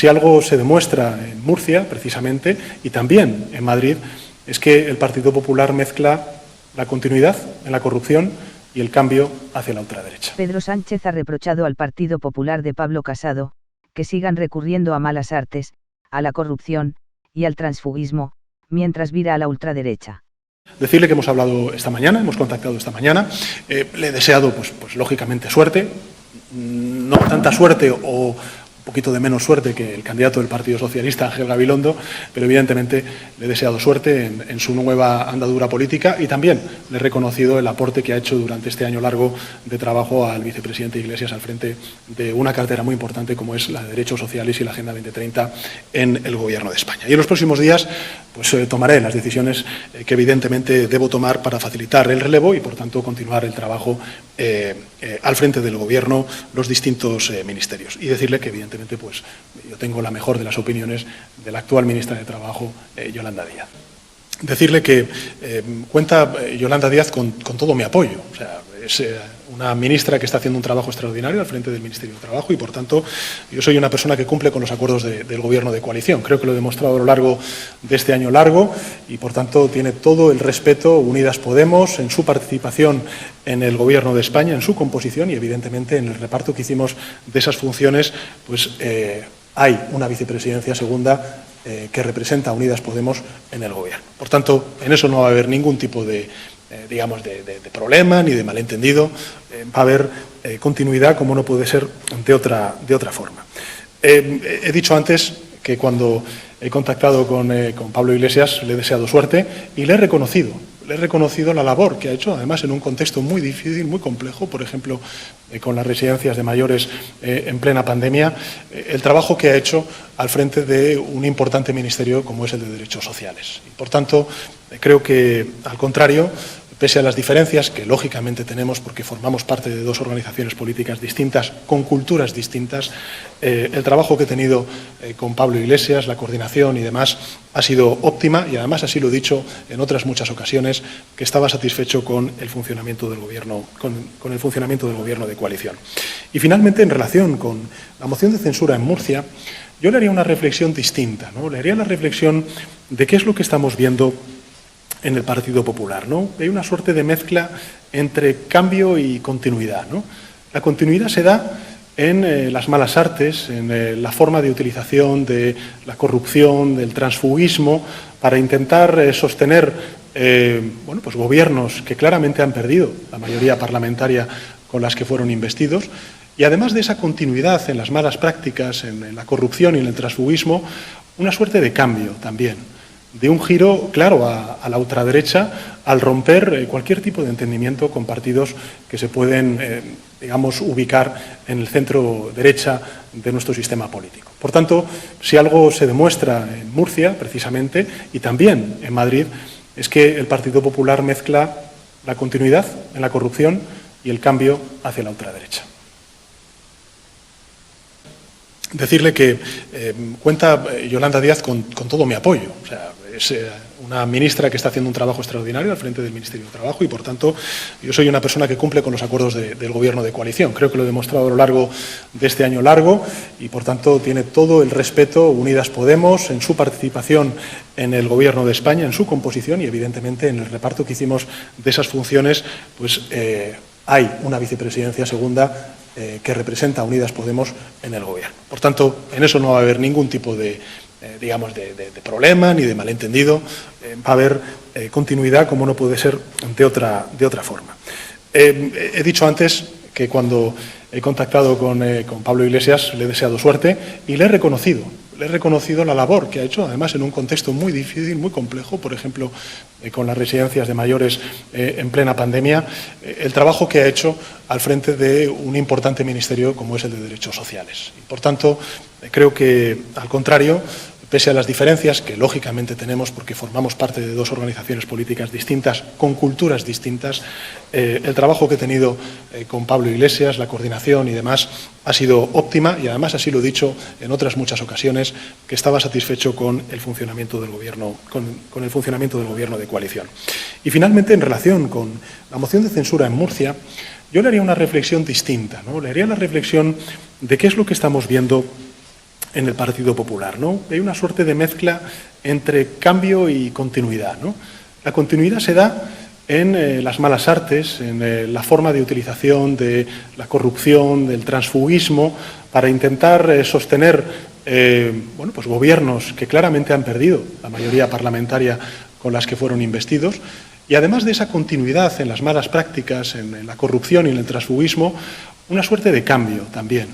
si algo se demuestra en Murcia, precisamente, y también en Madrid, es que el Partido Popular mezcla la continuidad en la corrupción y el cambio hacia la ultraderecha. Pedro Sánchez ha reprochado al Partido Popular de Pablo Casado que sigan recurriendo a malas artes, a la corrupción y al transfugismo, mientras vira a la ultraderecha. Decirle que hemos hablado esta mañana, hemos contactado esta mañana, le he deseado, pues lógicamente, suerte, no tanta suerte o un poquito de menos suerte que el candidato del Partido Socialista, Ángel Gabilondo, pero evidentemente le he deseado suerte en su nueva andadura política y también le he reconocido el aporte que ha hecho durante este año largo de trabajo al vicepresidente Iglesias al frente de una cartera muy importante como es la de Derechos Sociales y la Agenda 2030 en el Gobierno de España. Y en los próximos días pues tomaré las decisiones que evidentemente debo tomar para facilitar el relevo y, por tanto, continuar el trabajo al frente del Gobierno, los distintos ministerios. Y decirle que, evidentemente, pues yo tengo la mejor de las opiniones de la actual ministra de Trabajo, Yolanda Díaz. Decirle que cuenta Yolanda Díaz con todo mi apoyo. O sea, es una ministra que está haciendo un trabajo extraordinario al frente del Ministerio de Trabajo y, por tanto, yo soy una persona que cumple con los acuerdos del Gobierno de coalición. Creo que lo he demostrado a lo largo de este año largo y, por tanto, tiene todo el respeto Unidas Podemos en su participación en el Gobierno de España, en su composición y, evidentemente, en el reparto que hicimos de esas funciones, pues hay una vicepresidencia segunda que representa a Unidas Podemos en el Gobierno. Por tanto, en eso no va a haber ningún tipo de problema ni de malentendido. Va a haber continuidad, como no puede ser de otra forma. He dicho antes que cuando he contactado con Pablo Iglesias le he deseado suerte y le he reconocido la labor que ha hecho, además en un contexto muy difícil, muy complejo, por ejemplo, con las residencias de mayores en plena pandemia, el trabajo que ha hecho al frente de un importante ministerio como es el de Derechos Sociales. Y, por tanto, creo que, al contrario, pese a las diferencias que lógicamente tenemos porque formamos parte de dos organizaciones políticas distintas, con culturas distintas, el trabajo que he tenido con Pablo Iglesias, la coordinación y demás, ha sido óptima y además así lo he dicho en otras muchas ocasiones, que estaba satisfecho con el funcionamiento del Gobierno, con el funcionamiento del Gobierno de coalición. Y finalmente, en relación con la moción de censura en Murcia, yo le haría una reflexión distinta, ¿no? Le haría la reflexión de qué es lo que estamos viendo en el Partido Popular, ¿no? Hay una suerte de mezcla entre cambio y continuidad, ¿no? La continuidad se da en las malas artes, en la forma de utilización de la corrupción, del transfugismo, para intentar sostener pues gobiernos que claramente han perdido la mayoría parlamentaria con las que fueron investidos. Y además de esa continuidad en las malas prácticas, en la corrupción y en el transfugismo, una suerte de cambio también, de un giro claro a la ultraderecha al romper cualquier tipo de entendimiento con partidos que se pueden, ubicar en el centro derecha de nuestro sistema político. Por tanto, si algo se demuestra en Murcia, precisamente, y también en Madrid, es que el Partido Popular mezcla la continuidad en la corrupción y el cambio hacia la ultraderecha. Decirle que cuenta Yolanda Díaz con todo mi apoyo. O sea, es una ministra que está haciendo un trabajo extraordinario al frente del Ministerio de Trabajo y, por tanto, yo soy una persona que cumple con los acuerdos del Gobierno de coalición. Creo que lo he demostrado a lo largo de este año largo y, por tanto, tiene todo el respeto Unidas Podemos en su participación en el Gobierno de España, en su composición y, evidentemente, en el reparto que hicimos de esas funciones, pues hay una vicepresidencia segunda que representa a Unidas Podemos en el Gobierno. Por tanto, en eso no va a haber ningún tipo de problema ni de malentendido. Va a haber continuidad, como no puede ser de otra forma. He dicho antes que cuando he contactado con Pablo Iglesias le he deseado suerte y le he reconocido la labor que ha hecho, además en un contexto muy difícil, muy complejo, por ejemplo, con las residencias de mayores en plena pandemia, el trabajo que ha hecho al frente de un importante ministerio como es el de Derechos Sociales. Y, por tanto, creo que, al contrario, pese a las diferencias que lógicamente tenemos porque formamos parte de dos organizaciones políticas distintas, con culturas distintas, el trabajo que he tenido con Pablo Iglesias, la coordinación y demás, ha sido óptima y además así lo he dicho en otras muchas ocasiones, que estaba satisfecho con el funcionamiento del Gobierno, con el funcionamiento del Gobierno de coalición. Y finalmente, en relación con la moción de censura en Murcia, yo le haría una reflexión distinta, ¿no? Le haría la reflexión de qué es lo que estamos viendo en el Partido Popular, ¿no? Hay una suerte de mezcla entre cambio y continuidad, ¿no? La continuidad se da en las malas artes, en la forma de utilización de la corrupción, del transfugismo, para intentar sostener bueno, pues gobiernos que claramente han perdido la mayoría parlamentaria con las que fueron investidos. Y además de esa continuidad en las malas prácticas, en la corrupción y en el transfugismo, una suerte de cambio también,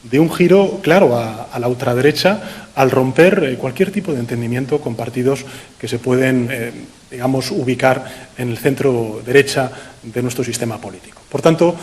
de un giro claro a la ultraderecha al romper cualquier tipo de entendimiento con partidos que se pueden, digamos, ubicar en el centro derecha de nuestro sistema político. Por tanto,